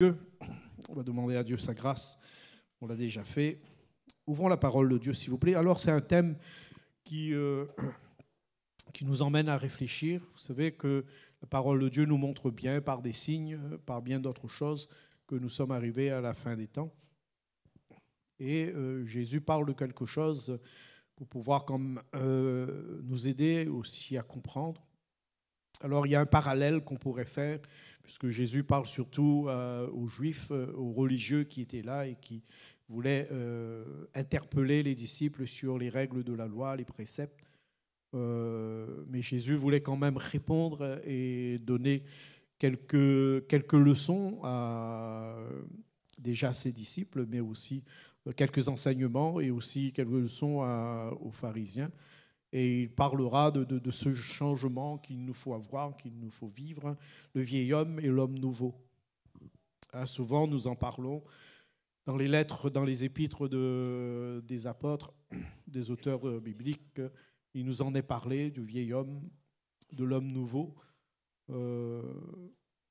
Dieu. On va demander à Dieu sa grâce. On l'a déjà fait. Ouvrons la parole de Dieu, s'il vous plaît. Alors, c'est un thème qui nous emmène à réfléchir. Vous savez que la parole de Dieu nous montre bien, par des signes, par bien d'autres choses, que nous sommes arrivés à la fin des temps. Et Jésus parle de quelque chose pour pouvoir nous aider aussi à comprendre. Alors, il y a un parallèle qu'on pourrait faire, puisque Jésus parle surtout aux Juifs, aux religieux qui étaient là et qui voulaient interpeller les disciples sur les règles de la loi, les préceptes. Mais Jésus voulait quand même répondre et donner quelques leçons déjà à ses disciples, mais aussi quelques enseignements et aussi quelques leçons aux pharisiens. Et il parlera de ce changement qu'il nous faut avoir, qu'il nous faut vivre, le vieil homme et l'homme nouveau. Souvent, nous en parlons dans les lettres, dans les épîtres des apôtres, des auteurs bibliques. Il nous en est parlé du vieil homme, de l'homme nouveau.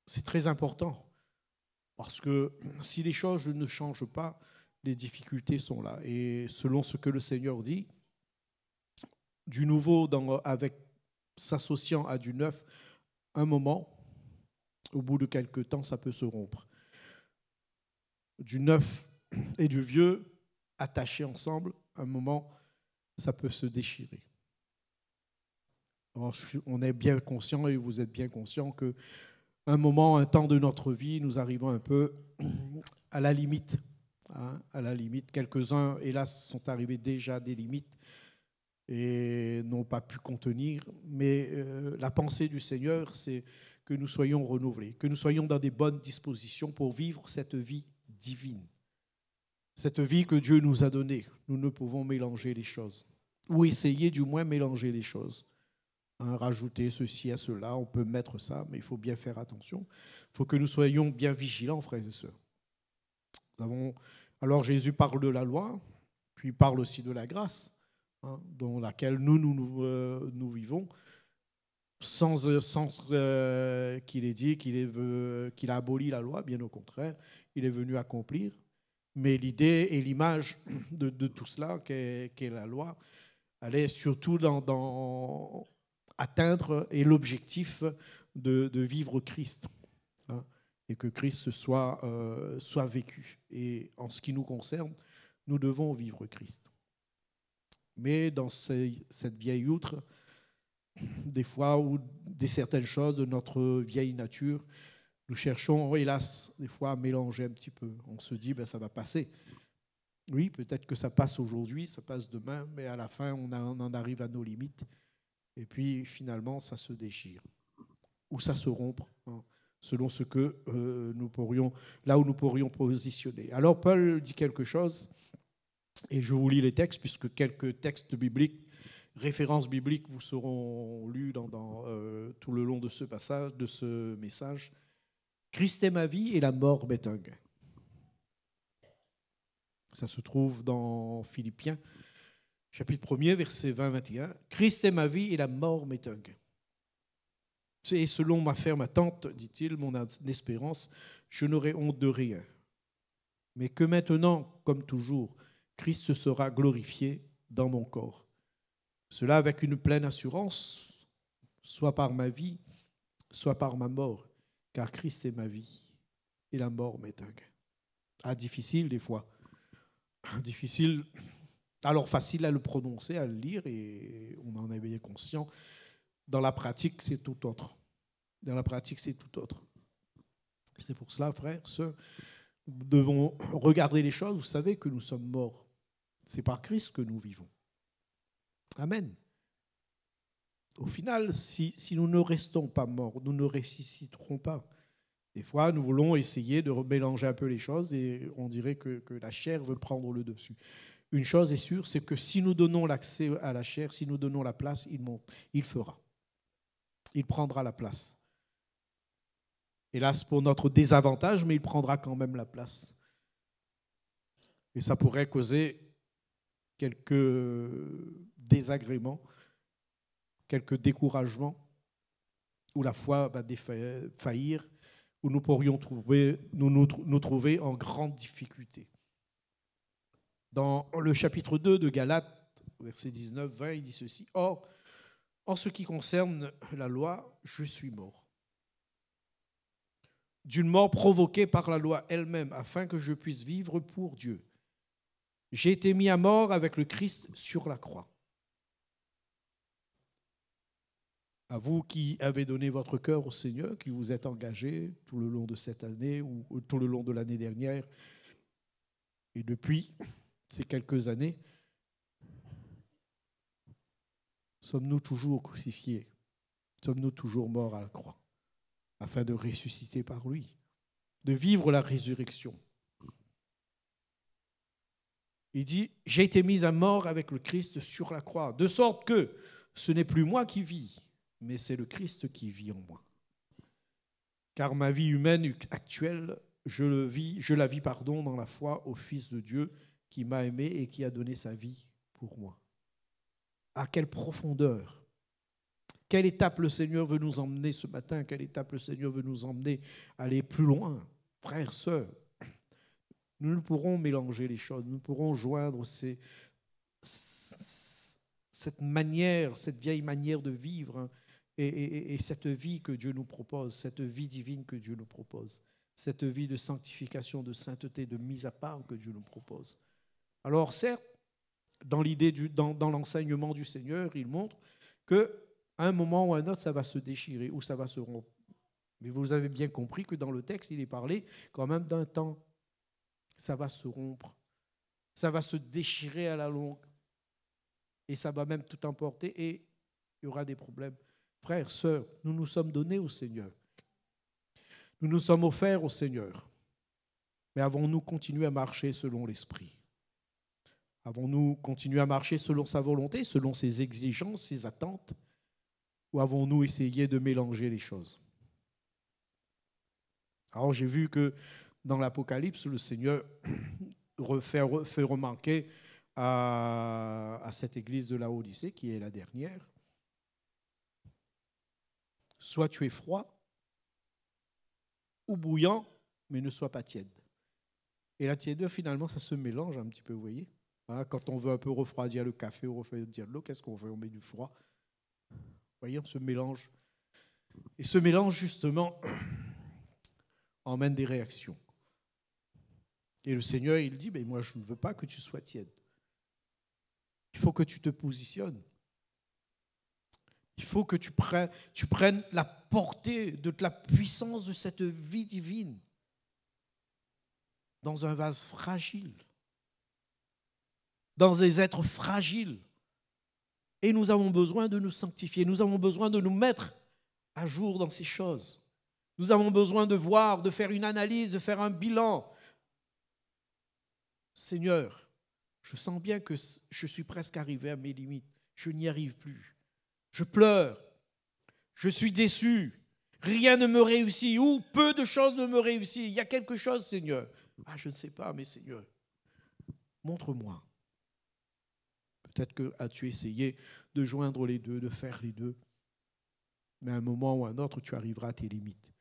C'est très important, parce que si les choses ne changent pas, les difficultés sont là. Et selon ce que le Seigneur dit, du nouveau s'associant à du neuf, un moment, au bout de quelque temps, ça peut se rompre. Du neuf et du vieux, attachés ensemble, un moment, ça peut se déchirer. Alors, on est bien conscient, et vous êtes bien conscient, que un moment, un temps de notre vie, nous arrivons un peu à la limite. À la limite. Quelques-uns, hélas, sont arrivés déjà à des limites et n'ont pas pu contenir. Mais la pensée du Seigneur, c'est que nous soyons renouvelés, que nous soyons dans des bonnes dispositions pour vivre cette vie divine, cette vie que Dieu nous a donnée. Nous ne pouvons mélanger les choses, ou essayer du moins mélanger les choses. Rajouter ceci à cela, on peut mettre ça, mais il faut bien faire attention. Il faut que nous soyons bien vigilants, frères et sœurs. Alors Jésus parle de la loi, puis il parle aussi de la grâce, dans laquelle nous vivons, sans qu'il ait dit qu'il a aboli la loi, bien au contraire, il est venu accomplir. Mais l'idée et l'image de tout cela, qu'est la loi, elle est surtout dans atteindre et l'objectif de vivre Christ, et que Christ soit vécu. Et en ce qui nous concerne, nous devons vivre Christ. Mais dans cette vieille outre, des fois, ou certaines choses de notre vieille nature, nous cherchons, hélas, des fois à mélanger un petit peu. On se dit, ça va passer. Oui, peut-être que ça passe aujourd'hui, ça passe demain, mais à la fin, on en arrive à nos limites. Et puis, finalement, ça se déchire. Ou ça se rompt, selon ce que là où nous pourrions positionner. Alors, Paul dit quelque chose, et je vous lis les textes, puisque quelques textes bibliques, références bibliques vous seront lus tout le long de ce passage, de ce message. Christ est ma vie et la mort m'est un gain. Ça se trouve dans Philippiens, chapitre 1er, verset 20-21. Christ est ma vie et la mort m'est un gain. Et selon ma ferme attente, dit-il, mon espérance, je n'aurai honte de rien. Mais que maintenant, comme toujours, Christ sera glorifié dans mon corps. Cela avec une pleine assurance, soit par ma vie, soit par ma mort, car Christ est ma vie et la mort m'est un gain. Difficile des fois. Difficile, alors facile à le prononcer, à le lire, et on en est bien conscient. Dans la pratique, c'est tout autre. Dans la pratique, c'est tout autre. C'est pour cela, frères, sœurs, nous devons regarder les choses. Vous savez que nous sommes morts. C'est par Christ que nous vivons. Amen. Au final, si nous ne restons pas morts, nous ne ressusciterons pas. Des fois, nous voulons essayer de mélanger un peu les choses et on dirait que la chair veut prendre le dessus. Une chose est sûre, c'est que si nous donnons l'accès à la chair, si nous donnons la place, il fera. Il prendra la place. Hélas, pour notre désavantage, mais il prendra quand même la place. Et ça pourrait causer quelques désagréments, quelques découragements, où la foi va défaillir, où nous pourrions nous trouver en grande difficulté. Dans le chapitre 2 de Galates, versets 19-20, il dit ceci: « Or, en ce qui concerne la loi, je suis mort. D'une mort provoquée par la loi elle-même, afin que je puisse vivre pour Dieu. J'ai été mis à mort avec le Christ sur la croix. À vous qui avez donné votre cœur au Seigneur, qui vous êtes engagés tout le long de cette année ou tout le long de l'année dernière, et depuis ces quelques années, sommes-nous toujours crucifiés? Sommes-nous toujours morts à la croix, afin de ressusciter par lui, de vivre la résurrection? Il dit, j'ai été mis à mort avec le Christ sur la croix, de sorte que ce n'est plus moi qui vis, mais c'est le Christ qui vit en moi. Car ma vie humaine actuelle, je la vis dans la foi au Fils de Dieu qui m'a aimé et qui a donné sa vie pour moi. À quelle profondeur! Quelle étape le Seigneur veut nous emmener ce matin? Quelle étape le Seigneur veut nous emmener à aller plus loin? Frères, sœurs, nous ne pourrons mélanger les choses, nous pourrons joindre cette manière, cette vieille manière de vivre et cette vie que Dieu nous propose, cette vie divine que Dieu nous propose, cette vie de sanctification, de sainteté, de mise à part que Dieu nous propose. Alors certes, dans l'enseignement du Seigneur, il montre qu'à un moment ou à un autre, ça va se déchirer ou ça va se rompre. Mais vous avez bien compris que dans le texte, il est parlé quand même d'un temps. Ça va se rompre, ça va se déchirer à la longue et ça va même tout emporter et il y aura des problèmes. Frères, sœurs, nous nous sommes donnés au Seigneur. Nous nous sommes offerts au Seigneur. Mais avons-nous continué à marcher selon l'Esprit? Avons-nous continué à marcher selon sa volonté, selon ses exigences, ses attentes? Ou avons-nous essayé de mélanger les choses? Alors j'ai vu que dans l'Apocalypse, le Seigneur fait remarquer à cette église de Laodicée, qui est la dernière, soit tu es froid ou bouillant, mais ne sois pas tiède. Et la tiédeur, finalement, ça se mélange un petit peu, vous voyez. Hein, quand on veut un peu refroidir le café ou refroidir l'eau, qu'est-ce qu'on fait? On met du froid. Vous voyez, on se mélange. Et ce mélange, justement, emmène des réactions. Et le Seigneur, il dit, mais moi, je ne veux pas que tu sois tiède. Il faut que tu te positionnes. Il faut que tu prennes la portée de la puissance de cette vie divine dans un vase fragile, dans des êtres fragiles. Et nous avons besoin de nous sanctifier. Nous avons besoin de nous mettre à jour dans ces choses. Nous avons besoin de voir, de faire une analyse, de faire un bilan. Seigneur, je sens bien que je suis presque arrivé à mes limites. Je n'y arrive plus. Je pleure. Je suis déçu. Rien ne me réussit ou peu de choses ne me réussissent. Il y a quelque chose, Seigneur. Ah, je ne sais pas, mais Seigneur, montre-moi. Peut-être que as-tu essayé de joindre les deux, de faire les deux. Mais à un moment ou à un autre, tu arriveras à tes limites.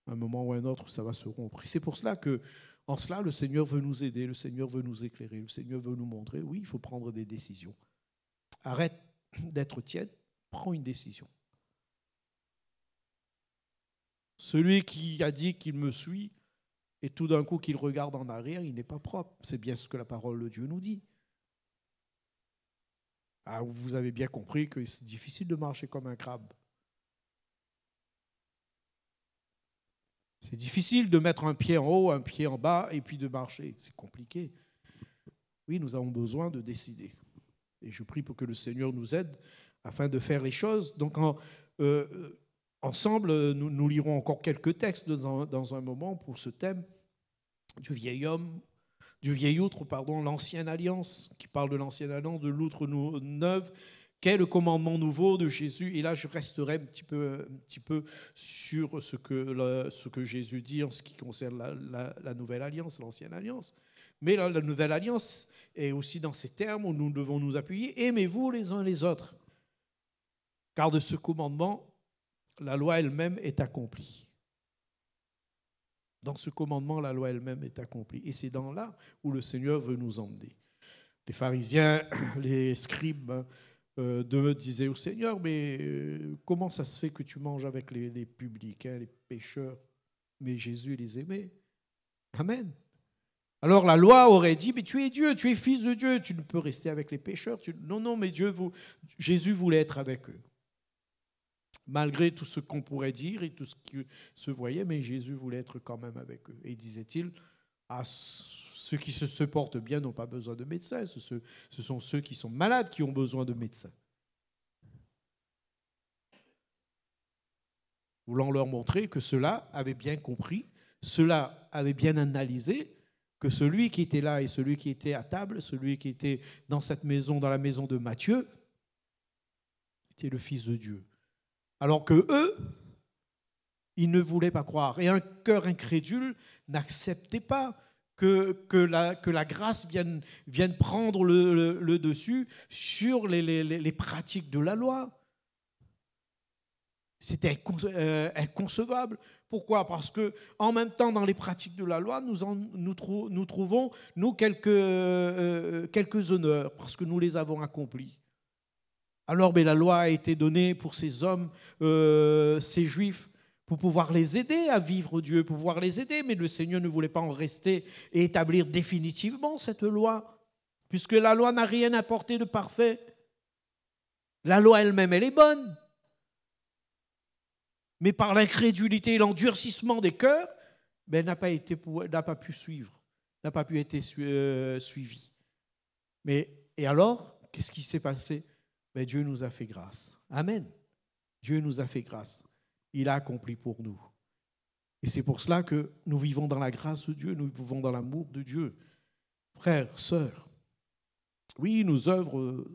À un moment ou à un autre, ça va se rompre. Et c'est pour cela que, en cela, le Seigneur veut nous aider, le Seigneur veut nous éclairer, le Seigneur veut nous montrer, oui, il faut prendre des décisions. Arrête d'être tiède, prends une décision. Celui qui a dit qu'il me suit, et tout d'un coup qu'il regarde en arrière, il n'est pas propre. C'est bien ce que la parole de Dieu nous dit. Ah, vous avez bien compris que c'est difficile de marcher comme un crabe. C'est difficile de mettre un pied en haut, un pied en bas, et puis de marcher. C'est compliqué. Oui, nous avons besoin de décider. Et je prie pour que le Seigneur nous aide afin de faire les choses. Donc, ensemble, nous lirons encore quelques textes dans un moment pour ce thème du vieil homme, du vieil outre, l'ancienne alliance, qui parle de l'ancienne alliance, de l'outre neuve, qu'est le commandement nouveau de Jésus. Et là, je resterai un petit peu sur ce que Jésus dit en ce qui concerne la nouvelle alliance, l'ancienne alliance. Mais la nouvelle alliance est aussi dans ces termes où nous devons nous appuyer. Aimez-vous les uns les autres. Car de ce commandement, la loi elle-même est accomplie. Dans ce commandement, la loi elle-même est accomplie. Et c'est dans là où le Seigneur veut nous emmener. Les pharisiens, les scribes disaient au Seigneur, mais comment ça se fait que tu manges avec les publicains, les pécheurs? Mais Jésus les aimait. Amen. Alors la loi aurait dit, mais tu es Dieu, tu es fils de Dieu, tu ne peux rester avec les pécheurs. Non, non, mais Jésus voulait être avec eux. Malgré tout ce qu'on pourrait dire et tout ce qui se voyait, mais Jésus voulait être quand même avec eux. Et disait-il, ceux qui se portent bien n'ont pas besoin de médecins, ce sont ceux qui sont malades qui ont besoin de médecins. Voulant leur montrer que ceux-là avaient bien compris, ceux-là avaient bien analysé que celui qui était là et celui qui était à table, celui qui était dans cette maison, dans la maison de Matthieu, était le Fils de Dieu. Alors que eux, ils ne voulaient pas croire. Et un cœur incrédule n'acceptait pas que la grâce vienne prendre le dessus sur les pratiques de la loi. C'était inconcevable. Pourquoi? Parce que en même temps, dans les pratiques de la loi, nous trouvons quelques honneurs, parce que nous les avons accomplis. Alors, la loi a été donnée pour ces hommes, ces Juifs, pour pouvoir les aider à vivre Dieu, pour pouvoir les aider. Mais le Seigneur ne voulait pas en rester et établir définitivement cette loi, puisque la loi n'a rien apporté de parfait. La loi elle-même, elle est bonne. Mais par l'incrédulité et l'endurcissement des cœurs, elle n'a pas pu suivre, n'a pas pu être suivie. Et alors, qu'est-ce qui s'est passé? Dieu nous a fait grâce. Amen. Dieu nous a fait grâce. Il a accompli pour nous. Et c'est pour cela que nous vivons dans la grâce de Dieu, nous vivons dans l'amour de Dieu. Frères, sœurs, oui, nos œuvres,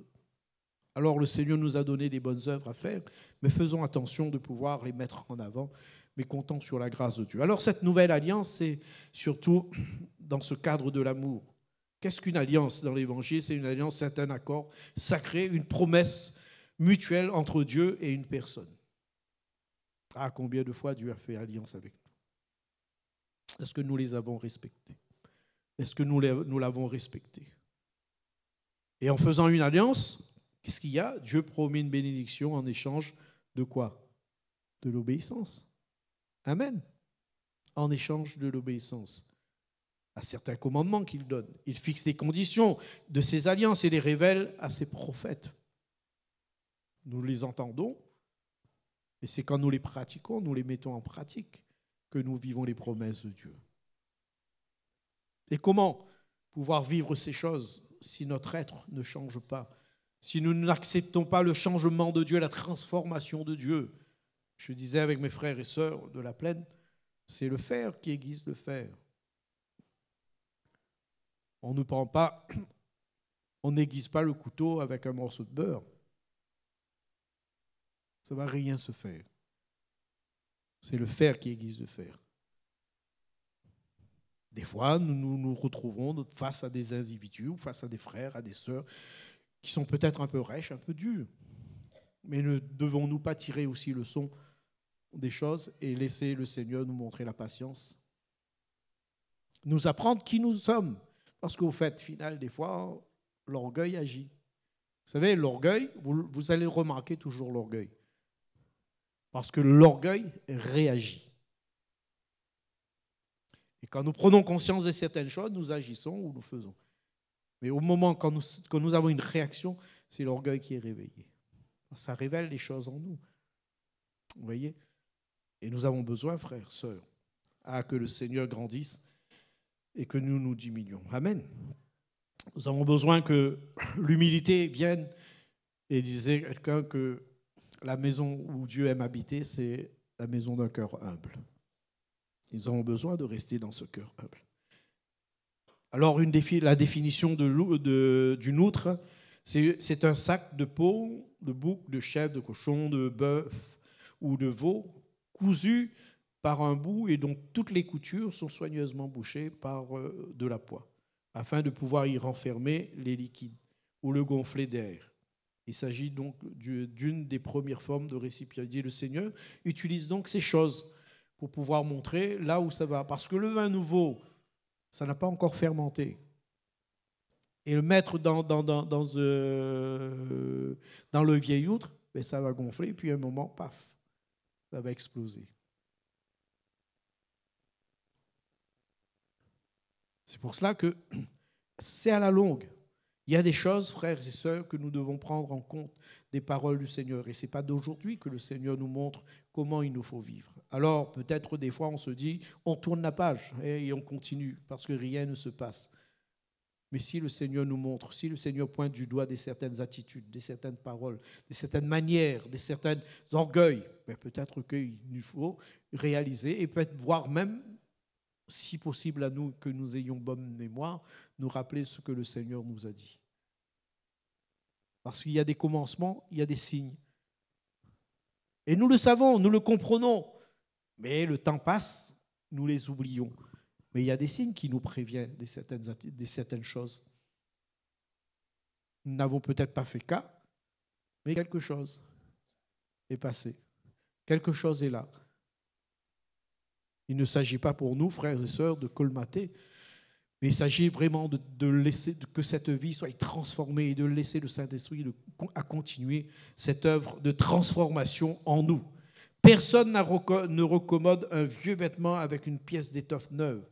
alors le Seigneur nous a donné des bonnes œuvres à faire, mais faisons attention de pouvoir les mettre en avant, mais comptons sur la grâce de Dieu. Alors cette nouvelle alliance, c'est surtout dans ce cadre de l'amour. Qu'est-ce qu'une alliance dans l'Évangile? C'est une alliance, c'est un accord sacré, une promesse mutuelle entre Dieu et une personne. Ah, combien de fois Dieu a fait alliance avec nous? Est-ce que nous les avons respectés? Est-ce que nous l'avons respecté? Et en faisant une alliance, qu'est-ce qu'il y a? Dieu promet une bénédiction en échange de quoi? De l'obéissance. Amen. En échange de l'obéissance à certains commandements qu'il donne. Il fixe les conditions de ses alliances et les révèle à ses prophètes. Nous les entendons, et c'est quand nous les pratiquons, nous les mettons en pratique, que nous vivons les promesses de Dieu. Et comment pouvoir vivre ces choses si notre être ne change pas, si nous n'acceptons pas le changement de Dieu, la transformation de Dieu? Je disais avec mes frères et sœurs de la plaine, c'est le fer qui aiguise le fer. On ne prend pas, on n'aiguise pas le couteau avec un morceau de beurre. Ça ne va rien se faire. C'est le fer qui aiguise le fer. Des fois, nous nous retrouvons face à des individus, face à des frères, à des sœurs, qui sont peut-être un peu rêches, un peu durs. Mais ne devons-nous pas tirer aussi le leçon des choses et laisser le Seigneur nous montrer la patience? Nous apprendre qui nous sommes. Parce qu'au fait final, des fois, l'orgueil agit. Vous savez, l'orgueil, vous allez remarquer toujours l'orgueil. Parce que l'orgueil réagit. Et quand nous prenons conscience de certaines choses, nous agissons ou nous faisons. Mais au moment quand nous avons une réaction, c'est l'orgueil qui est réveillé. Ça révèle les choses en nous. Vous voyez? Et nous avons besoin, frères, sœurs, que le Seigneur grandisse et que nous nous diminuions. Amen. Nous avons besoin que l'humilité vienne. Et disait quelqu'un que la maison où Dieu aime habiter, c'est la maison d'un cœur humble. Nous avons besoin de rester dans ce cœur humble. Alors, la définition d'une outre, c'est un sac de peau, de bouc, de chèvre, de cochon, de bœuf ou de veau, cousu par un bout et dont toutes les coutures sont soigneusement bouchées par de la poix, afin de pouvoir y renfermer les liquides ou le gonfler d'air. Il s'agit donc d'une des premières formes de récipiendaire. Le Seigneur utilise donc ces choses pour pouvoir montrer là où ça va. Parce que le vin nouveau, ça n'a pas encore fermenté. Et le mettre dans le vieil outre, ben ça va gonfler, puis à un moment, paf, ça va exploser. C'est pour cela que c'est à la longue. Il y a des choses, frères et sœurs, que nous devons prendre en compte des paroles du Seigneur. Et ce n'est pas d'aujourd'hui que le Seigneur nous montre comment il nous faut vivre. Alors, peut-être des fois, on se dit, on tourne la page et on continue parce que rien ne se passe. Mais si le Seigneur nous montre, si le Seigneur pointe du doigt des certaines attitudes, des certaines paroles, des certaines manières, des certains orgueils, ben peut-être qu'il nous faut réaliser et peut-être voir même, si possible à nous, que nous ayons bonne mémoire, nous rappeler ce que le Seigneur nous a dit. Parce qu'il y a des commencements, il y a des signes. Et nous le savons, nous le comprenons. Mais le temps passe, nous les oublions. Mais il y a des signes qui nous préviennent de certaines choses. Nous n'avons peut-être pas fait cas, mais quelque chose est passé. Quelque chose est là. Il ne s'agit pas pour nous, frères et sœurs, de colmater, mais il s'agit vraiment de laisser que cette vie soit transformée et de laisser le Saint-Esprit à continuer cette œuvre de transformation en nous. Personne ne recommode un vieux vêtement avec une pièce d'étoffe neuve.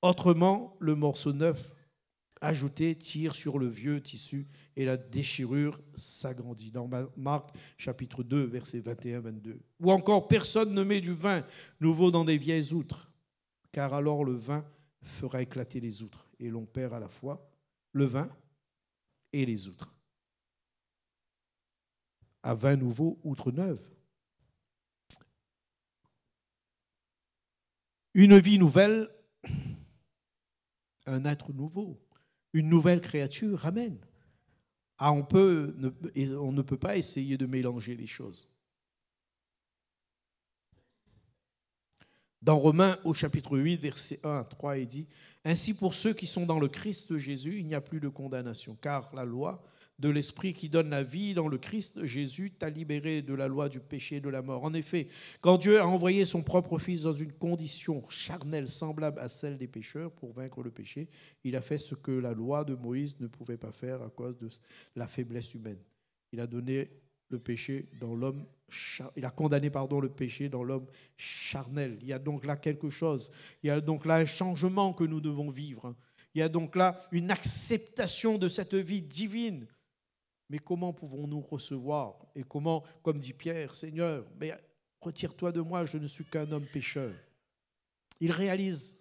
Autrement, le morceau neuf ajouté tire sur le vieux tissu et la déchirure s'agrandit. Dans Marc chapitre 2, versets 21-22. Ou encore, personne ne met du vin nouveau dans des vieilles outres, car alors le vin fera éclater les outres et l'on perd à la fois le vin et les outres. À vin nouveau, outre neuve. Une vie nouvelle, un être nouveau, une nouvelle créature, amen. Ah, on ne peut pas essayer de mélanger les choses. Dans Romains au chapitre 8, versets 1 à 3, il dit « Ainsi pour ceux qui sont dans le Christ Jésus, il n'y a plus de condamnation, car la loi de l'Esprit qui donne la vie dans le Christ Jésus t'a libéré de la loi du péché et de la mort. En effet, quand Dieu a envoyé son propre Fils dans une condition charnelle semblable à celle des pécheurs pour vaincre le péché, il a fait ce que la loi de Moïse ne pouvait pas faire à cause de la faiblesse humaine. Il a donné le péché dans l'homme, il a condamné le péché dans l'homme charnel. Il y a donc là quelque chose, il y a donc là un changement que nous devons vivre. Il y a donc là une acceptation de cette vie divine. Mais comment pouvons-nous recevoir? Et comment, comme dit Pierre, Seigneur, mais retire-toi de moi, je ne suis qu'un homme pécheur. Il réalise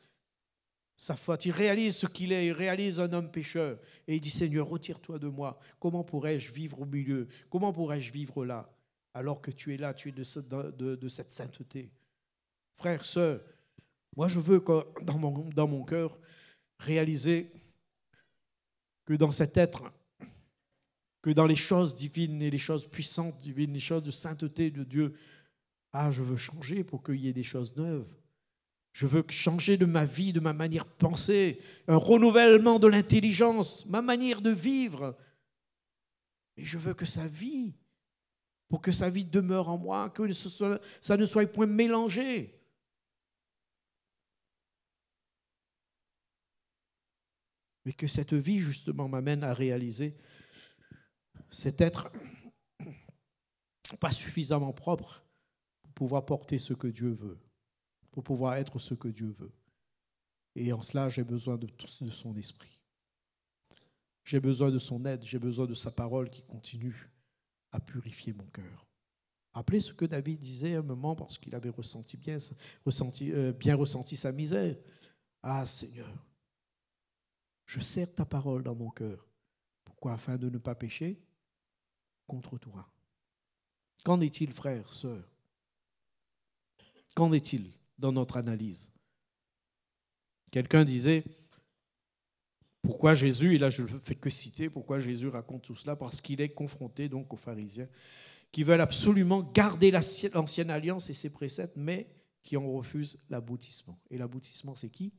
sa faute, il réalise ce qu'il est, il réalise un homme pécheur. Et il dit, Seigneur, retire-toi de moi. Comment pourrais-je vivre au milieu? Comment pourrais-je vivre là? Alors que tu es là, tu es de cette sainteté. Frères, sœurs, moi je veux que dans mon cœur réaliser que dans cet être, que dans les choses divines et les choses puissantes divines, les choses de sainteté de Dieu, je veux changer pour qu'il y ait des choses neuves. Je veux changer de ma vie, de ma manière de penser, un renouvellement de l'intelligence, ma manière de vivre. Et je veux que ça vit, pour que sa vie demeure en moi, que ça ne soit point mélangé. Mais que cette vie, justement, m'amène à réaliser cet être pas suffisamment propre pour pouvoir porter ce que Dieu veut, pour pouvoir être ce que Dieu veut. Et en cela, j'ai besoin de son esprit. J'ai besoin de son aide, j'ai besoin de sa parole qui continue à purifier mon cœur. Rappelez ce que David disait à un moment parce qu'il avait bien ressenti sa misère. Ah Seigneur, je serre ta parole dans mon cœur. Pourquoi? Afin de ne pas pécher contre toi. Qu'en est-il, frères, sœurs? Qu'en est-il dans notre analyse? Quelqu'un disait, pourquoi Jésus, et là je ne le fais que citer, pourquoi Jésus raconte tout cela? Parce qu'il est confronté donc aux pharisiens qui veulent absolument garder l'ancienne alliance et ses préceptes, mais qui en refusent l'aboutissement. Et l'aboutissement, c'est qui?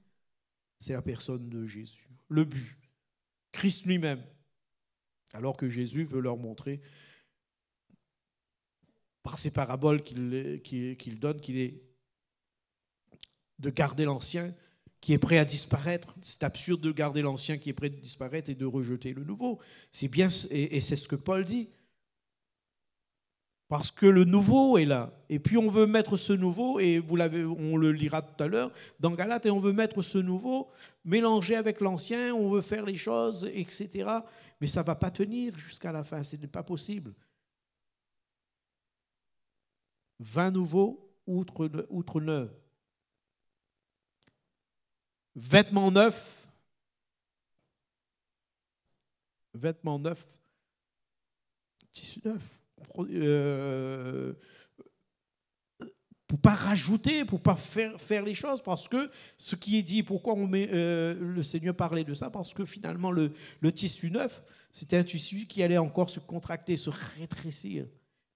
C'est la personne de Jésus. Le but, Christ lui-même. Alors que Jésus veut leur montrer, par ces paraboles qu'il donne, qu'il est de garder l'ancien qui est prêt à disparaître. C'est absurde de garder l'ancien qui est prêt à disparaître et de rejeter le nouveau. C'est bien, et c'est ce que Paul dit. Parce que le nouveau est là. Et puis on veut mettre ce nouveau, et on le lira tout à l'heure, dans Galates, et on veut mettre ce nouveau, mélanger avec l'ancien, on veut faire les choses, etc. Mais ça ne va pas tenir jusqu'à la fin, ce n'est pas possible. Vin nouveau, outre neuf. Vêtements neufs, tissu neuf. Pour ne pas rajouter, pour ne pas faire les choses, parce que ce qui est dit, pourquoi le Seigneur parlait de ça, parce que finalement le tissu neuf, c'était un tissu qui allait encore se contracter, se rétrécir.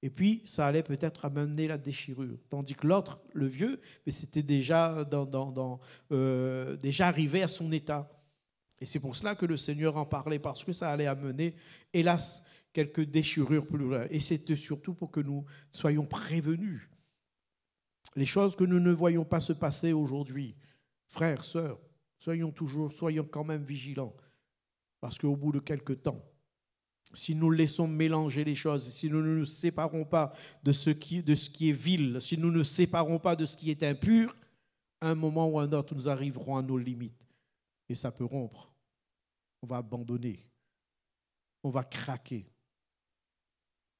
Et puis, ça allait peut-être amener la déchirure. Tandis que l'autre, le vieux, mais c'était déjà, déjà arrivé à son état. Et c'est pour cela que le Seigneur en parlait, parce que ça allait amener, hélas, quelques déchirures plus loin. Et c'était surtout pour que nous soyons prévenus. Les choses que nous ne voyons pas se passer aujourd'hui, frères, sœurs, soyons quand même vigilants. Parce qu'au bout de quelques temps, si nous laissons mélanger les choses, si nous ne nous séparons pas de ce qui est vil, si nous ne nous séparons pas de ce qui est impur, à un moment ou à un autre, nous arriverons à nos limites. Et ça peut rompre. On va abandonner. On va craquer.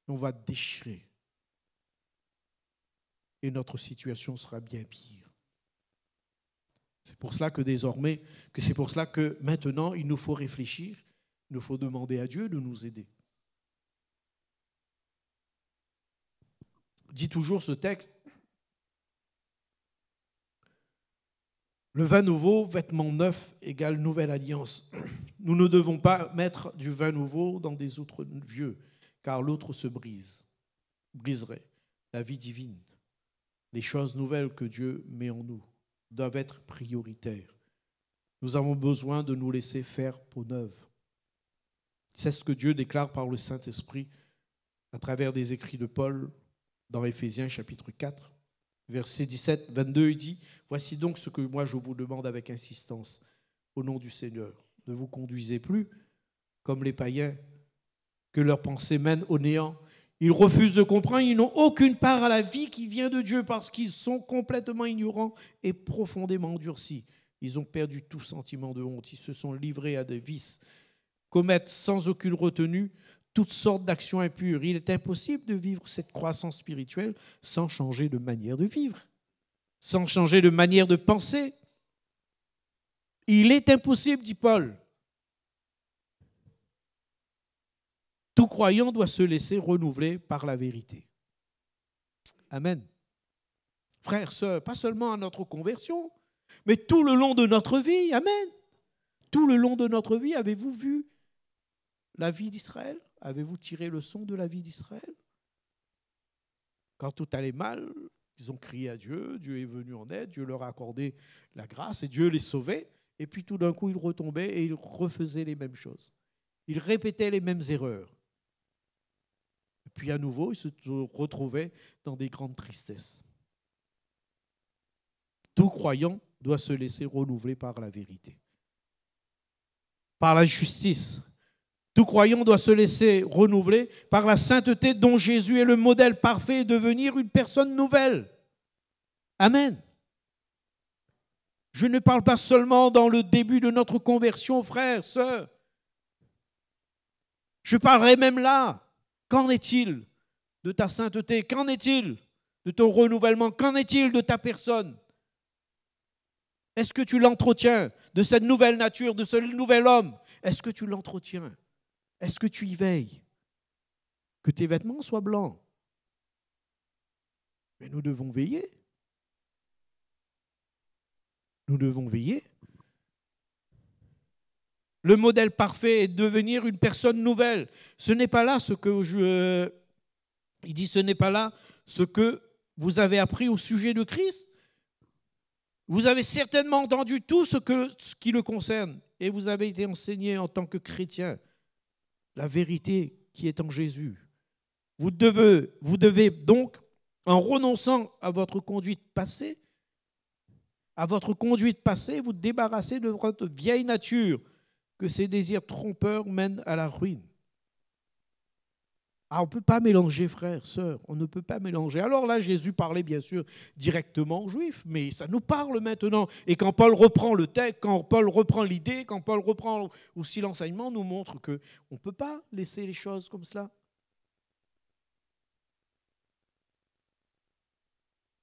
On va déchirer. Et notre situation sera bien pire. C'est pour cela que maintenant, il nous faut réfléchir. Il nous faut demander à Dieu de nous aider. Dit toujours ce texte, le vin nouveau, vêtement neuf, égale nouvelle alliance. Nous ne devons pas mettre du vin nouveau dans des outres vieux, car l'autre se briserait. La vie divine, les choses nouvelles que Dieu met en nous doivent être prioritaires. Nous avons besoin de nous laisser faire peau neuve. C'est ce que Dieu déclare par le Saint-Esprit à travers des écrits de Paul dans Éphésiens chapitre 4, versets 17-22. Il dit « Voici donc ce que moi je vous demande avec insistance, au nom du Seigneur. Ne vous conduisez plus comme les païens, que leurs pensées mènent au néant. Ils refusent de comprendre, ils n'ont aucune part à la vie qui vient de Dieu parce qu'ils sont complètement ignorants et profondément endurcis. Ils ont perdu tout sentiment de honte, ils se sont livrés à des vices, commettent sans aucune retenue toutes sortes d'actions impures. Il est impossible de vivre cette croissance spirituelle sans changer de manière de vivre, sans changer de manière de penser. Il est impossible, dit Paul. Tout croyant doit se laisser renouveler par la vérité. Amen. Frères, sœurs, pas seulement à notre conversion, mais tout le long de notre vie. Amen. Tout le long de notre vie, avez-vous vu la vie d'Israël? Avez-vous tiré le son de la vie d'Israël? Quand tout allait mal, ils ont crié à Dieu, Dieu est venu en aide, Dieu leur a accordé la grâce et Dieu les sauvait. Et puis tout d'un coup, ils retombaient et ils refaisaient les mêmes choses. Ils répétaient les mêmes erreurs. Et puis à nouveau, ils se retrouvaient dans des grandes tristesses. Tout croyant doit se laisser renouveler par la vérité, par la justice. Tout croyant doit se laisser renouveler par la sainteté dont Jésus est le modèle parfait et devenir une personne nouvelle. Amen. Je ne parle pas seulement dans le début de notre conversion, frères, sœurs. Je parlerai même là. Qu'en est-il de ta sainteté? Qu'en est-il de ton renouvellement? Qu'en est-il de ta personne? Est-ce que tu l'entretiens de cette nouvelle nature, de ce nouvel homme? Est-ce que tu l'entretiens? Est-ce que tu y veilles? Que tes vêtements soient blancs. Mais nous devons veiller. Nous devons veiller. Le modèle parfait est de devenir une personne nouvelle. Ce n'est pas là ce que il dit, ce n'est pas là ce que vous avez appris au sujet de Christ. Vous avez certainement entendu tout ce qui le concerne et vous avez été enseigné en tant que chrétien la vérité qui est en Jésus. Vous devez donc, en renonçant à votre conduite passée, à votre conduite passée, vous débarrasser de votre vieille nature, que ses désirs trompeurs mènent à la ruine. Ah, on ne peut pas mélanger, frères, sœurs, on ne peut pas mélanger. Alors là, Jésus parlait bien sûr directement aux Juifs, mais ça nous parle maintenant. Et quand Paul reprend le texte, quand Paul reprend l'idée, quand Paul reprend aussi l'enseignement, nous montre qu'on ne peut pas laisser les choses comme cela.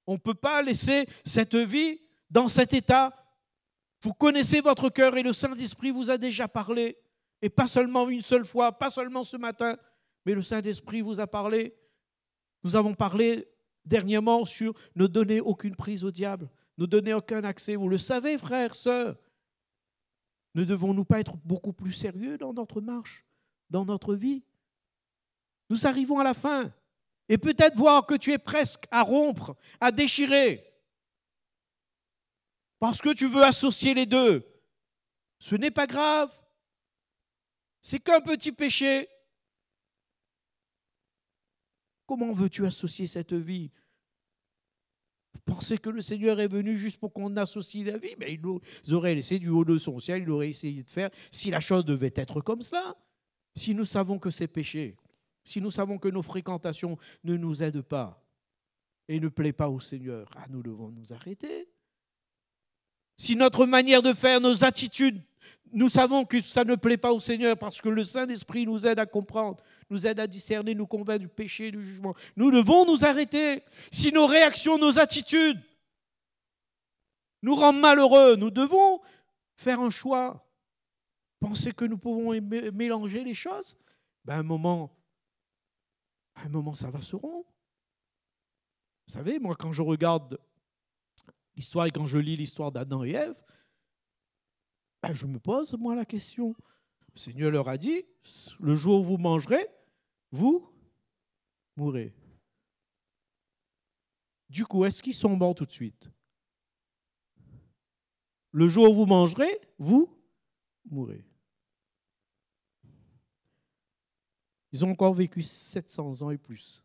On ne peut pas laisser cette vie dans cet état. Vous connaissez votre cœur et le Saint-Esprit vous a déjà parlé. Et pas seulement une seule fois, pas seulement ce matin, mais le Saint-Esprit vous a parlé. Nous avons parlé dernièrement sur ne donner aucune prise au diable, ne donner aucun accès. Vous le savez, frères, sœurs. Ne devons-nous pas être beaucoup plus sérieux dans notre marche, dans notre vie? Nous arrivons à la fin. Et peut-être voir que tu es presque à rompre, à déchirer, parce que tu veux associer les deux. Ce n'est pas grave. C'est qu'un petit péché. Comment veux-tu associer cette vie? Vous pensez que le Seigneur est venu juste pour qu'on associe la vie? Mais il nous aurait laissé du haut de son ciel, il aurait essayé de faire, si la chose devait être comme cela, si nous savons que c'est péché, si nous savons que nos fréquentations ne nous aident pas et ne plaisent pas au Seigneur, nous devons nous arrêter. Si notre manière de faire, nos attitudes, nous savons que ça ne plaît pas au Seigneur parce que le Saint-Esprit nous aide à comprendre, nous aide à discerner, nous convainc du péché, du jugement. Nous devons nous arrêter. Si nos réactions, nos attitudes nous rendent malheureux, nous devons faire un choix. Penser que nous pouvons mélanger les choses, à un moment, ça va se rompre. Vous savez, moi, quand je regarde l'histoire et quand je lis l'histoire d'Adam et Ève, je me pose, moi, la question. Le Seigneur leur a dit, le jour où vous mangerez, vous mourrez. Du coup, est-ce qu'ils sont morts tout de suite? Le jour où vous mangerez, vous mourrez. Ils ont encore vécu 700 ans et plus.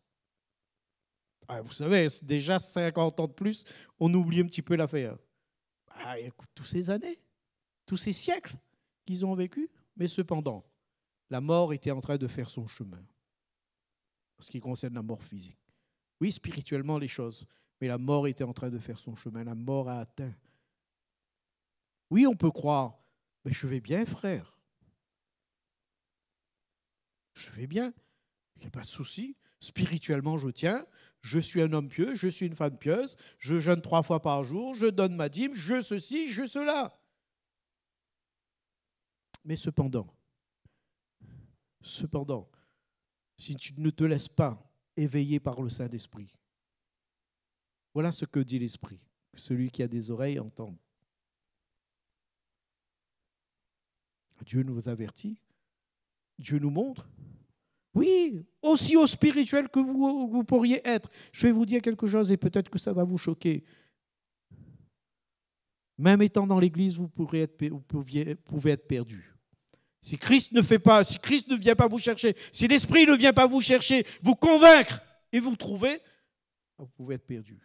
Vous savez, déjà 50 ans de plus, on oublie un petit peu l'affaire. Écoute, toutes ces années, tous ces siècles qu'ils ont vécu, mais cependant, la mort était en train de faire son chemin. En ce qui concerne la mort physique. Oui, spirituellement, les choses, mais la mort était en train de faire son chemin. La mort a atteint. Oui, on peut croire, mais je vais bien, frère. Je vais bien, il n'y a pas de souci. Spirituellement, je tiens. Je suis un homme pieux, je suis une femme pieuse. Je jeûne 3 fois par jour, je donne ma dîme, je ceci, je cela. Mais cependant, si tu ne te laisses pas éveiller par le Saint-Esprit, voilà ce que dit l'Esprit. Celui qui a des oreilles entende. Dieu nous avertit. Dieu nous montre. Oui, aussi au spirituel que vous pourriez être. Je vais vous dire quelque chose et peut-être que ça va vous choquer. Même étant dans l'église, vous pouvez être perdu. Si Christ ne fait pas, si Christ ne vient pas vous chercher, si l'Esprit ne vient pas vous chercher, vous convaincre et vous trouver, vous pouvez être perdu.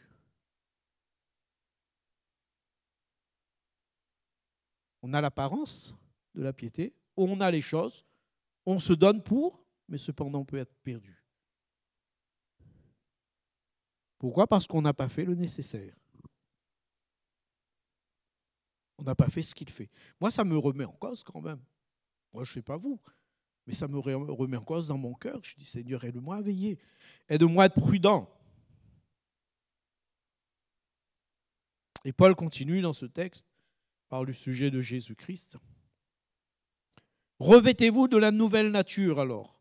On a l'apparence de la piété, on a les choses, on se donne pour, mais cependant on peut être perdu. Pourquoi? Parce qu'on n'a pas fait le nécessaire. On n'a pas fait ce qu'il fait. Moi, ça me remet en cause quand même. Moi, je ne sais pas vous, mais ça me remet en cause dans mon cœur. Je dis, Seigneur, aide-moi à veiller. Aide-moi à être prudent. Et Paul continue dans ce texte par le sujet de Jésus-Christ. Revêtez-vous de la nouvelle nature alors,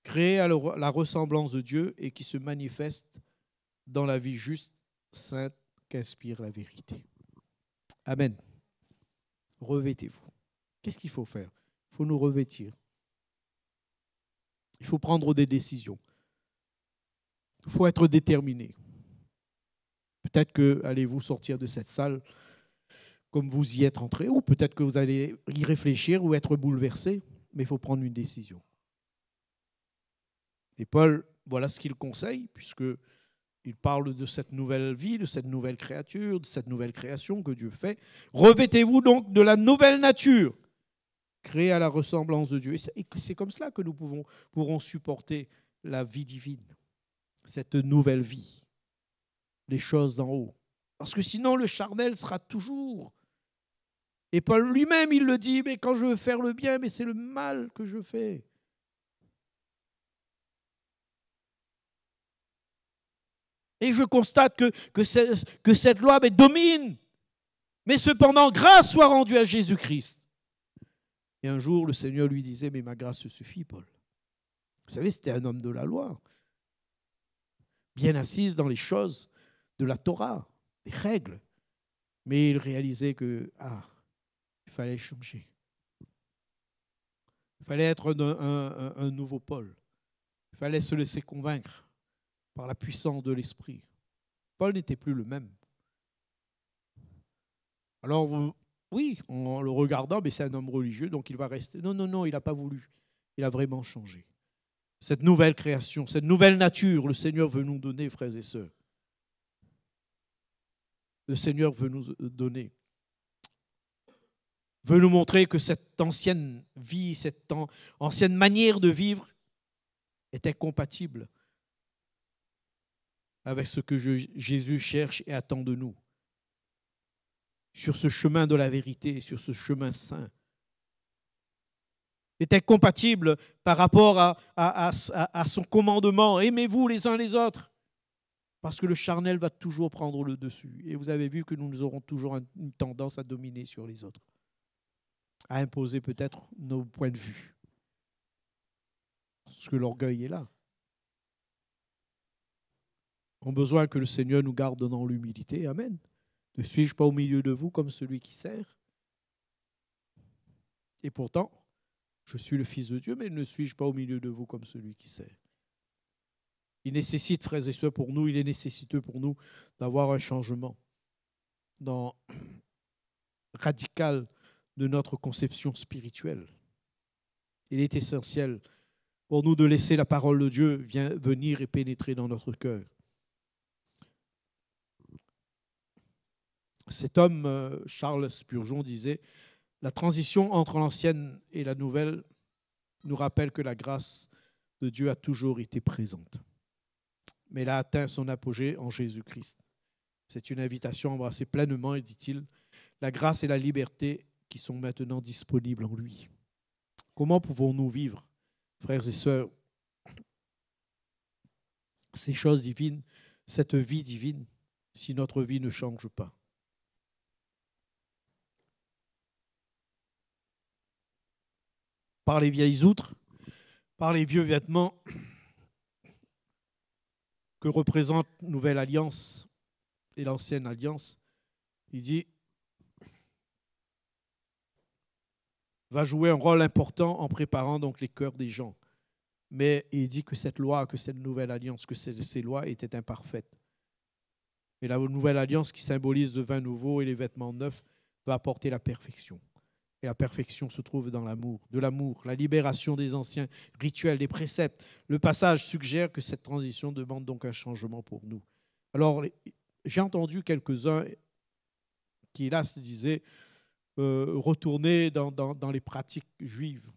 créée à la ressemblance de Dieu et qui se manifeste dans la vie juste, sainte, qu'inspire la vérité. Amen. Revêtez-vous. Qu'est-ce qu'il faut faire? Il faut nous revêtir. Il faut prendre des décisions. Il faut être déterminé. Peut-être que allez-vous sortir de cette salle comme vous y êtes entré, ou peut-être que vous allez y réfléchir ou être bouleversé, mais il faut prendre une décision. Et Paul, voilà ce qu'il conseille, puisque Il parle de cette nouvelle vie, de cette nouvelle créature, de cette nouvelle création que Dieu fait. Revêtez-vous donc de la nouvelle nature, créée à la ressemblance de Dieu. Et c'est comme cela que nous pourrons supporter la vie divine, cette nouvelle vie, les choses d'en haut. Parce que sinon, le charnel sera toujours. Et Paul lui-même, il le dit, mais quand je veux faire le bien, mais c'est le mal que je fais. Et je constate que cette loi domine. Mais cependant, grâce soit rendue à Jésus-Christ. Et un jour, le Seigneur lui disait, mais ma grâce se suffit, Paul. Vous savez, c'était un homme de la loi, bien assise dans les choses de la Torah, des règles. Mais il réalisait que, il fallait changer. Il fallait être un nouveau Paul. Il fallait se laisser convaincre par la puissance de l'Esprit. Paul n'était plus le même. Alors, oui, en le regardant, mais c'est un homme religieux, donc il va rester. Non, il n'a pas voulu. Il a vraiment changé. Cette nouvelle création, cette nouvelle nature, le Seigneur veut nous donner, frères et sœurs. Le Seigneur veut nous donner. Veut nous montrer que cette ancienne vie, cette ancienne manière de vivre est incompatible avec ce que Jésus cherche et attend de nous. Sur ce chemin de la vérité, sur ce chemin saint. Est incompatible par rapport à son commandement. Aimez-vous les uns les autres. Parce que le charnel va toujours prendre le dessus. Et vous avez vu que nous aurons toujours une tendance à dominer sur les autres. À imposer peut-être nos points de vue. Parce que l'orgueil est là. On a besoin que le Seigneur nous garde dans l'humilité. Amen. Ne suis-je pas au milieu de vous comme celui qui sert? Et pourtant, je suis le Fils de Dieu, mais ne suis-je pas au milieu de vous comme celui qui sert? Il nécessite, frères et sœurs, pour nous, il est nécessiteux pour nous d'avoir un changement radical de notre conception spirituelle. Il est essentiel pour nous de laisser la parole de Dieu venir et pénétrer dans notre cœur. Cet homme, Charles Spurgeon, disait « La transition entre l'ancienne et la nouvelle nous rappelle que la grâce de Dieu a toujours été présente. Mais elle a atteint son apogée en Jésus-Christ. C'est une invitation à embrasser pleinement, et dit-il, la grâce et la liberté qui sont maintenant disponibles en lui. » Comment pouvons-nous vivre, frères et sœurs, ces choses divines, cette vie divine, si notre vie ne change pas? Par les vieilles outres, par les vieux vêtements que représente Nouvelle Alliance et l'Ancienne Alliance, il dit, va jouer un rôle important en préparant donc les cœurs des gens. Mais il dit que cette loi, que cette Nouvelle Alliance, que ces lois étaient imparfaites. Et la Nouvelle Alliance qui symbolise le vin nouveau et les vêtements neufs va apporter la perfection. Et la perfection se trouve dans l'amour, la libération des anciens rituels, des préceptes. Le passage suggère que cette transition demande donc un changement pour nous. Alors, j'ai entendu quelques-uns qui, hélas, disaient retourner dans les pratiques juives.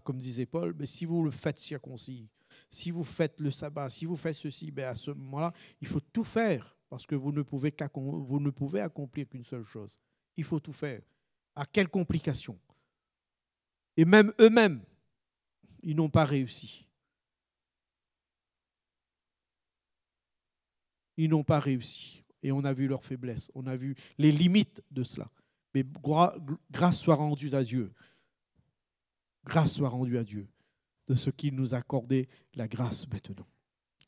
Comme disait Paul, mais si vous le faites circoncis, si vous faites le sabbat, si vous faites ceci, à ce moment-là, il faut tout faire parce que vous ne pouvez accomplir qu'une seule chose. Il faut tout faire. À quelle complication? Et même eux-mêmes, ils n'ont pas réussi. Ils n'ont pas réussi. Et on a vu leur faiblesse. On a vu les limites de cela. Mais grâce soit rendue à Dieu. Grâce soit rendue à Dieu de ce qu'il nous a accordé la grâce maintenant.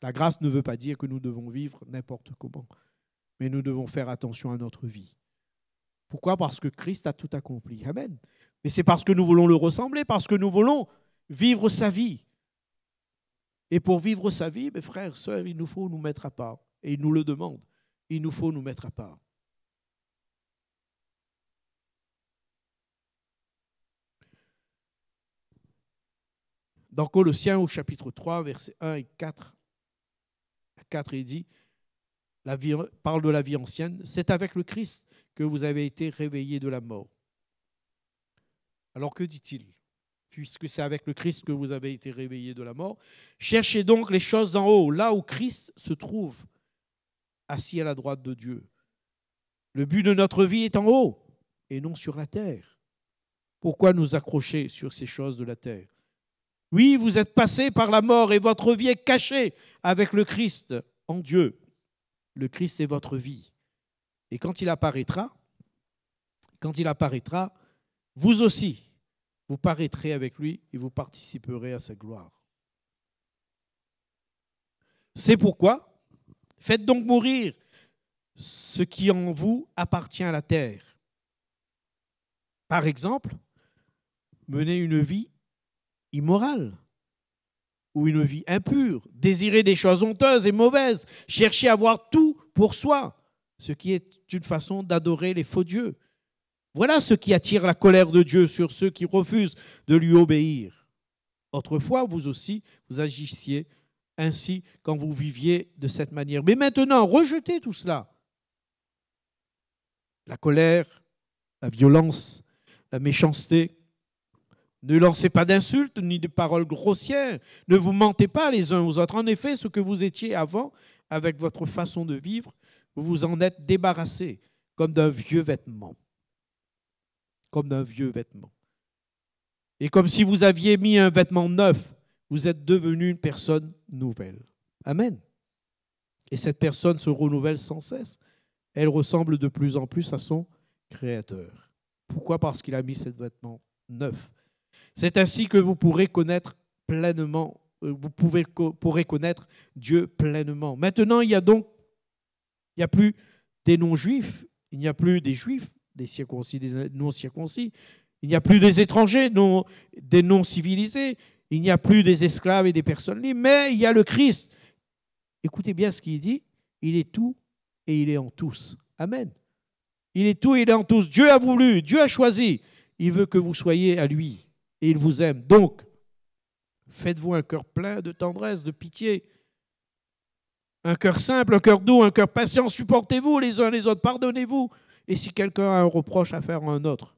La grâce ne veut pas dire que nous devons vivre n'importe comment. Mais nous devons faire attention à notre vie. Pourquoi? Parce que Christ a tout accompli. Amen. Mais c'est parce que nous voulons le ressembler, parce que nous voulons vivre sa vie. Et pour vivre sa vie, mes frères, sœurs, il nous faut nous mettre à part. Et il nous le demande. Il nous faut nous mettre à part. Dans Colossiens au chapitre 3, versets 1 et 4, il dit parle de la vie ancienne, c'est avec le Christ que vous avez été réveillés de la mort. Alors que dit-il? Puisque c'est avec le Christ que vous avez été réveillés de la mort, cherchez donc les choses d'en haut, là où Christ se trouve, assis à la droite de Dieu. Le but de notre vie est en haut et non sur la terre. Pourquoi nous accrocher sur ces choses de la terre? Oui, vous êtes passés par la mort et votre vie est cachée avec le Christ en Dieu. Le Christ est votre vie. Et quand il apparaîtra, vous aussi, vous paraîtrez avec lui et vous participerez à sa gloire. C'est pourquoi, faites donc mourir ce qui en vous appartient à la terre. Par exemple, menez une vie immorale ou une vie impure, désirez des choses honteuses et mauvaises, cherchez à avoir tout pour soi, ce qui est une façon d'adorer les faux dieux. Voilà ce qui attire la colère de Dieu sur ceux qui refusent de lui obéir. Autrefois, vous aussi, vous agissiez ainsi quand vous viviez de cette manière. Mais maintenant, rejetez tout cela. La colère, la violence, la méchanceté. Ne lancez pas d'insultes ni de paroles grossières. Ne vous mentez pas les uns aux autres. En effet, ce que vous étiez avant, avec votre façon de vivre, vous vous en êtes débarrassé comme d'un vieux vêtement. Comme d'un vieux vêtement. Et comme si vous aviez mis un vêtement neuf, vous êtes devenu une personne nouvelle. Amen. Et cette personne se renouvelle sans cesse. Elle ressemble de plus en plus à son Créateur. Pourquoi? Parce qu'il a mis ce vêtement neuf. C'est ainsi que vous pourrez connaître pleinement, pourrez connaître Dieu pleinement. Maintenant, il n'y a plus des non-juifs, il n'y a plus des juifs, des circoncis, des non-circoncis, il n'y a plus des étrangers, des non-civilisés, il n'y a plus des esclaves et des personnes libres, mais il y a le Christ. Écoutez bien ce qu'il dit, il est tout et il est en tous. Amen. Il est tout et il est en tous. Dieu a voulu, Dieu a choisi, il veut que vous soyez à lui. Et il vous aime. Donc, faites-vous un cœur plein de tendresse, de pitié. Un cœur simple, un cœur doux, un cœur patient. Supportez-vous les uns les autres. Pardonnez-vous. Et si quelqu'un a un reproche à faire à un autre,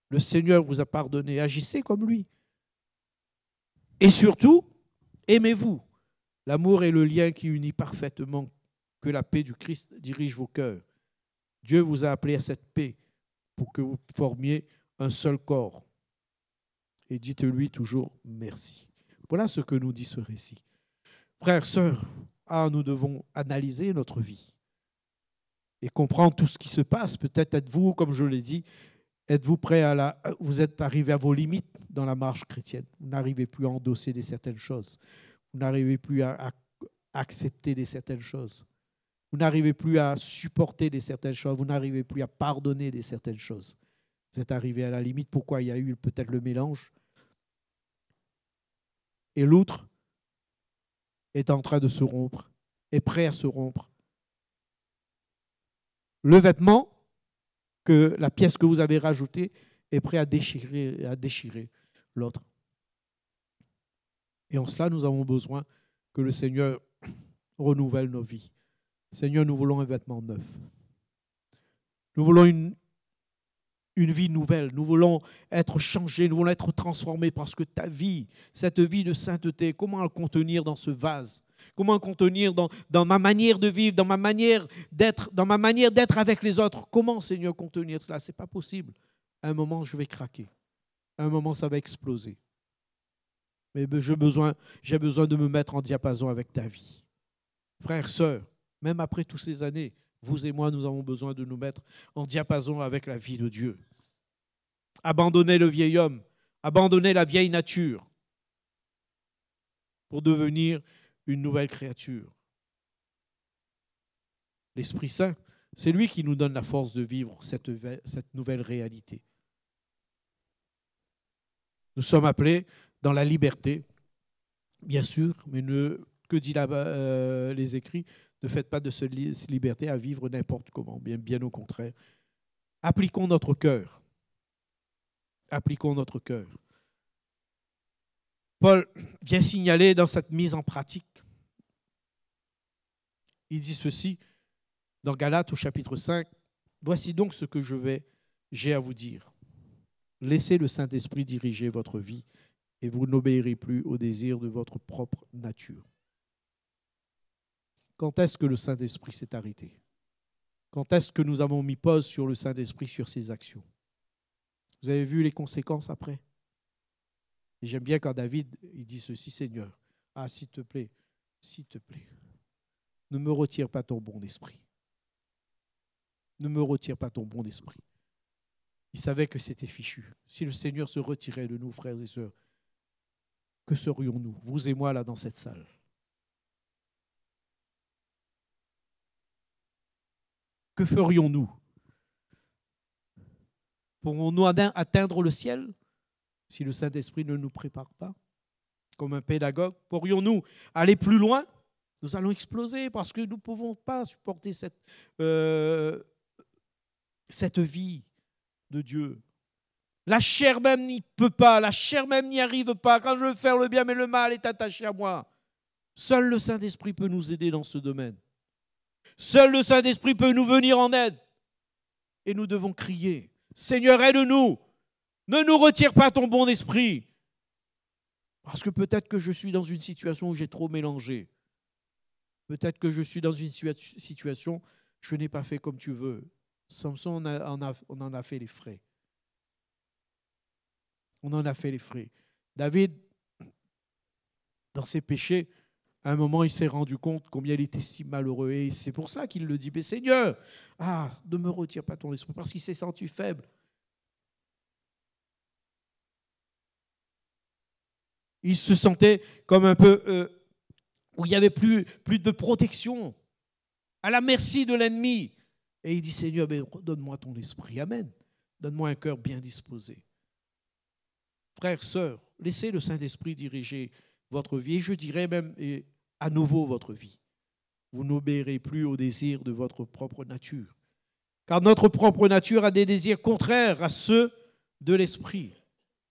le Seigneur vous a pardonné. Agissez comme lui. Et surtout, aimez-vous. L'amour est le lien qui unit parfaitement. Que la paix du Christ dirige vos cœurs. Dieu vous a appelé à cette paix pour que vous formiez un seul corps. Et dites-lui toujours merci. Voilà ce que nous dit ce récit. Frères, sœurs, nous devons analyser notre vie et comprendre tout ce qui se passe. Peut-être êtes-vous, comme je l'ai dit, êtes-vous prêt vous êtes arrivé à vos limites dans la marche chrétienne. Vous n'arrivez plus à endosser certaines choses. Vous n'arrivez plus à accepter certaines choses. Vous n'arrivez plus à supporter certaines choses. Vous n'arrivez plus à pardonner certaines choses. Vous êtes arrivé à la limite. Pourquoi? Il y a eu peut-être le mélange. Et l'autre est en train de se rompre, est prêt à se rompre. Le vêtement, la pièce que vous avez rajoutée, est prêt à déchirer l'autre. Et en cela, nous avons besoin que le Seigneur renouvelle nos vies. Seigneur, nous voulons un vêtement neuf. Nous voulons une vie nouvelle. Nous voulons être changés, nous voulons être transformés parce que ta vie, cette vie de sainteté, comment la contenir dans ce vase? Comment la contenir dans ma manière de vivre, dans ma manière d'être avec les autres? Comment, Seigneur, contenir cela? Ce n'est pas possible. À un moment, je vais craquer. À un moment, ça va exploser. Mais j'ai besoin de me mettre en diapason avec ta vie. Frères, sœurs, même après toutes ces années, vous et moi, nous avons besoin de nous mettre en diapason avec la vie de Dieu. Abandonner le vieil homme, abandonner la vieille nature pour devenir une nouvelle créature. L'Esprit Saint, c'est lui qui nous donne la force de vivre cette nouvelle réalité. Nous sommes appelés dans la liberté, bien sûr, mais que dit les écrits? Ne faites pas de cette liberté à vivre n'importe comment, bien au contraire. Appliquons notre cœur. Appliquons notre cœur. Paul vient signaler dans cette mise en pratique Il dit ceci dans Galates au chapitre 5. Voici donc ce que j'ai à vous dire. Laissez le Saint-Esprit diriger votre vie et vous n'obéirez plus aux désirs de votre propre nature. Quand est-ce que le Saint-Esprit s'est arrêté? Quand est-ce que nous avons mis pause sur le Saint-Esprit, sur ses actions? Vous avez vu les conséquences après? Et j'aime bien quand David il dit ceci, Seigneur, s'il te plaît, ne me retire pas ton bon esprit. Ne me retire pas ton bon esprit. Il savait que c'était fichu. Si le Seigneur se retirait de nous, frères et sœurs, que serions-nous, vous et moi, là, dans cette salle? Que ferions-nous? Pourrons-nous atteindre le ciel si le Saint-Esprit ne nous prépare pas comme un pédagogue? Pourrions-nous aller plus loin? Nous allons exploser parce que nous ne pouvons pas supporter cette vie de Dieu. La chair même n'y peut pas, la chair même n'y arrive pas. Quand je veux faire le bien, mais le mal est attaché à moi. Seul le Saint-Esprit peut nous aider dans ce domaine. Seul le Saint-Esprit peut nous venir en aide. Et nous devons crier, Seigneur, aide-nous. Ne nous retire pas ton bon esprit. Parce que peut-être que je suis dans une situation où j'ai trop mélangé. Peut-être que je suis dans une situation, je n'ai pas fait comme tu veux. Samson, on en a fait les frais. On en a fait les frais. David, dans ses péchés, à un moment, il s'est rendu compte combien il était si malheureux. Et c'est pour ça qu'il le dit, mais Seigneur, ne me retire pas ton esprit, parce qu'il s'est senti faible. Il se sentait comme un peu où il n'y avait plus de protection, à la merci de l'ennemi. Et il dit, Seigneur, donne-moi ton esprit. Amen. Donne-moi un cœur bien disposé. Frères, sœurs, laissez le Saint-Esprit diriger votre vie, et je dirais même à nouveau votre vie. Vous n'obéirez plus aux désirs de votre propre nature. Car notre propre nature a des désirs contraires à ceux de l'Esprit.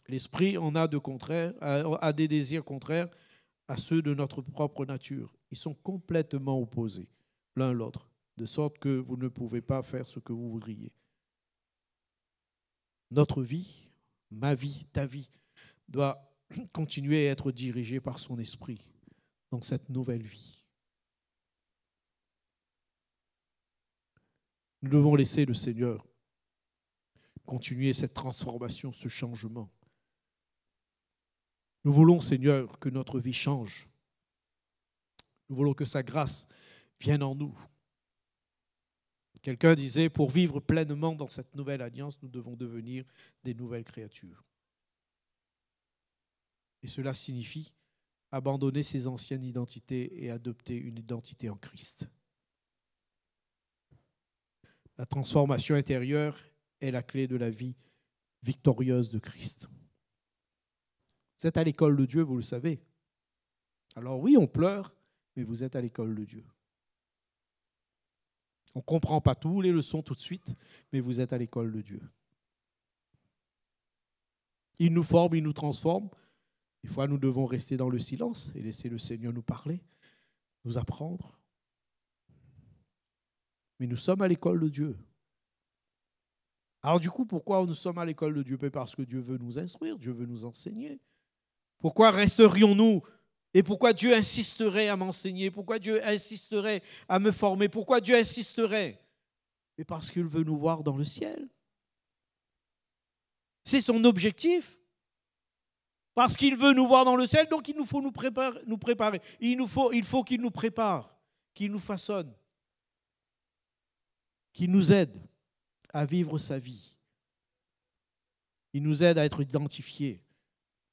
L'Esprit a des désirs contraires à ceux de notre propre nature. Ils sont complètement opposés l'un à l'autre, de sorte que vous ne pouvez pas faire ce que vous voudriez. Notre vie, ma vie, ta vie, doit continuer à être dirigée par son esprit dans cette nouvelle vie. Nous devons laisser le Seigneur continuer cette transformation, ce changement. Nous voulons, Seigneur, que notre vie change. Nous voulons que sa grâce vienne en nous. Quelqu'un disait, pour vivre pleinement dans cette nouvelle alliance, nous devons devenir des nouvelles créatures. Et cela signifie abandonner ses anciennes identités et adopter une identité en Christ. La transformation intérieure est la clé de la vie victorieuse de Christ. Vous êtes à l'école de Dieu, vous le savez. Alors oui, on pleure, mais vous êtes à l'école de Dieu. On ne comprend pas toutes les leçons tout de suite, mais vous êtes à l'école de Dieu. Il nous forme, il nous transforme. Des fois, nous devons rester dans le silence et laisser le Seigneur nous parler, nous apprendre. Mais nous sommes à l'école de Dieu. Alors du coup, pourquoi nous sommes à l'école de Dieu? Parce que Dieu veut nous instruire, Dieu veut nous enseigner. Pourquoi resterions-nous? Et pourquoi Dieu insisterait à m'enseigner? Pourquoi Dieu insisterait à me former? Pourquoi Dieu insisterait? Mais parce qu'il veut nous voir dans le ciel. C'est son objectif. Parce qu'il veut nous voir dans le ciel, donc il nous faut nous préparer. Il faut qu'il nous prépare, qu'il nous façonne, qu'il nous aide à vivre sa vie. Il nous aide à être identifiés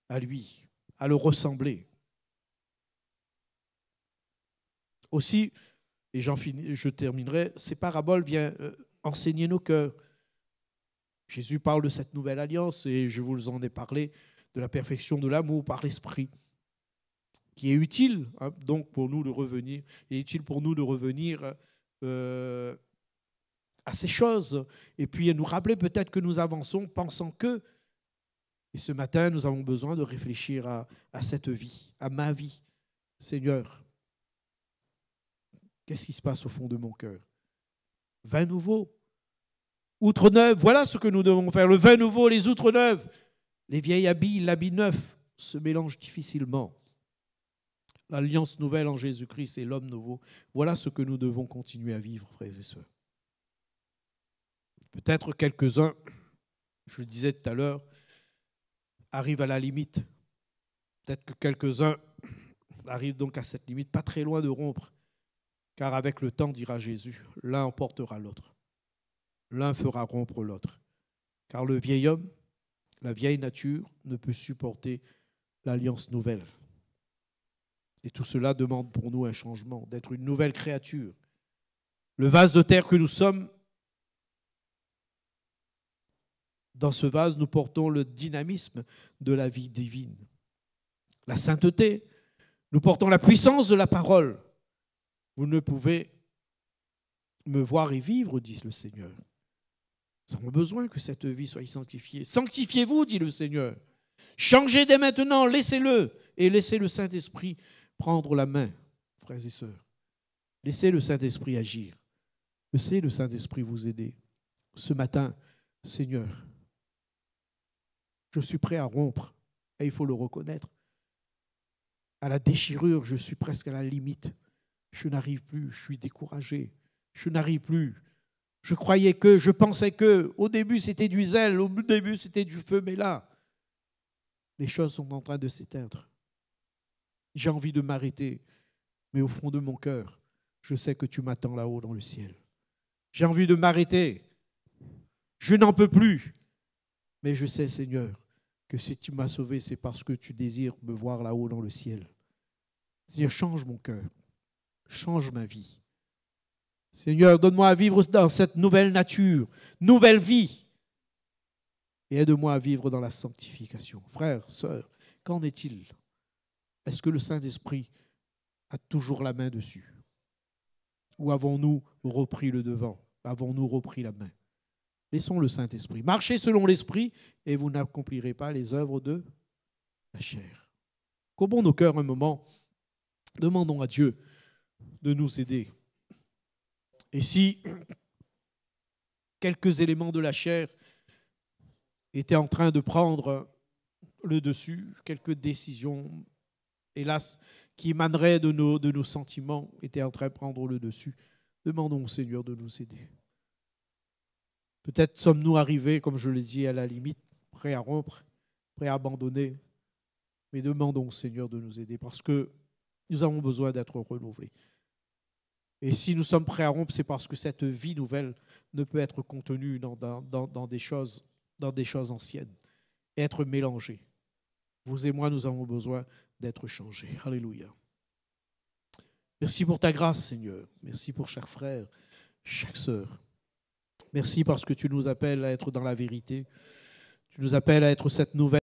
à lui, à le ressembler. Aussi, et je terminerai, ces paraboles viennent enseigner nos cœurs. Jésus parle de cette nouvelle alliance et je vous en ai parlé, de la perfection de l'amour par l'esprit, qui est utile donc pour nous de revenir, à ces choses, et puis nous rappeler peut-être que nous avançons pensant que, et ce matin nous avons besoin de réfléchir à cette vie, à ma vie. Seigneur, Qu'est-ce qui se passe au fond de mon cœur? Vin nouveau, outre neuve, voilà ce que nous devons faire. Le vin nouveau, les outres neuves, les vieilles habits, l'habit neuf se mélangent difficilement. L'alliance nouvelle en Jésus-Christ et l'homme nouveau, voilà ce que nous devons continuer à vivre, frères et sœurs. Peut-être quelques-uns, je le disais tout à l'heure, arrivent à la limite. Peut-être que quelques-uns arrivent donc à cette limite, pas très loin de rompre. Car avec le temps, dira Jésus, l'un emportera l'autre. L'un fera rompre l'autre. Car le vieil homme, la vieille nature, ne peut supporter l'alliance nouvelle. Et tout cela demande pour nous un changement, d'être une nouvelle créature. Le vase de terre que nous sommes, dans ce vase, nous portons le dynamisme de la vie divine. La sainteté, nous portons la puissance de la parole. Vous ne pouvez me voir et vivre, dit le Seigneur. Nous avons besoin que cette vie soit sanctifiée. Sanctifiez-vous, dit le Seigneur. Changez dès maintenant, laissez-le, et laissez le Saint-Esprit prendre la main, frères et sœurs. Laissez le Saint-Esprit agir. Laissez le Saint-Esprit vous aider. Ce matin, Seigneur, je suis prêt à rompre, et il faut le reconnaître. À la déchirure, je suis presque à la limite. Je n'arrive plus, je suis découragé. Je n'arrive plus. Je croyais que, je pensais que, au début c'était du zèle, au début c'était du feu, mais là, les choses sont en train de s'éteindre. J'ai envie de m'arrêter, mais au fond de mon cœur, je sais que tu m'attends là-haut dans le ciel. J'ai envie de m'arrêter. Je n'en peux plus. Mais je sais, Seigneur, que si tu m'as sauvé, c'est parce que tu désires me voir là-haut dans le ciel. Seigneur, change mon cœur. Change ma vie. Seigneur, donne-moi à vivre dans cette nouvelle nature, nouvelle vie. Et aide-moi à vivre dans la sanctification. Frères, sœurs, qu'en est-il? Est-ce que le Saint-Esprit a toujours la main dessus? Ou avons-nous repris le devant? Avons-nous repris la main? Laissons le Saint-Esprit. Marchez selon l'Esprit et vous n'accomplirez pas les œuvres de la chair. Courbons nos cœurs un moment. Demandons à Dieu de nous aider. Et si quelques éléments de la chair étaient en train de prendre le dessus, quelques décisions, hélas, qui émaneraient de nos sentiments, étaient en train de prendre le dessus, demandons au Seigneur de nous aider. Peut-être sommes-nous arrivés, comme je l'ai dit, à la limite, prêts à rompre, prêts à abandonner, mais demandons au Seigneur de nous aider parce que nous avons besoin d'être renouvelés. Et si nous sommes prêts à rompre, c'est parce que cette vie nouvelle ne peut être contenue dans des choses anciennes et être mélangée. Vous et moi, nous avons besoin d'être changés. Alléluia. Merci pour ta grâce, Seigneur. Merci pour chaque frère, chaque sœur. Merci parce que tu nous appelles à être dans la vérité. Tu nous appelles à être cette nouvelle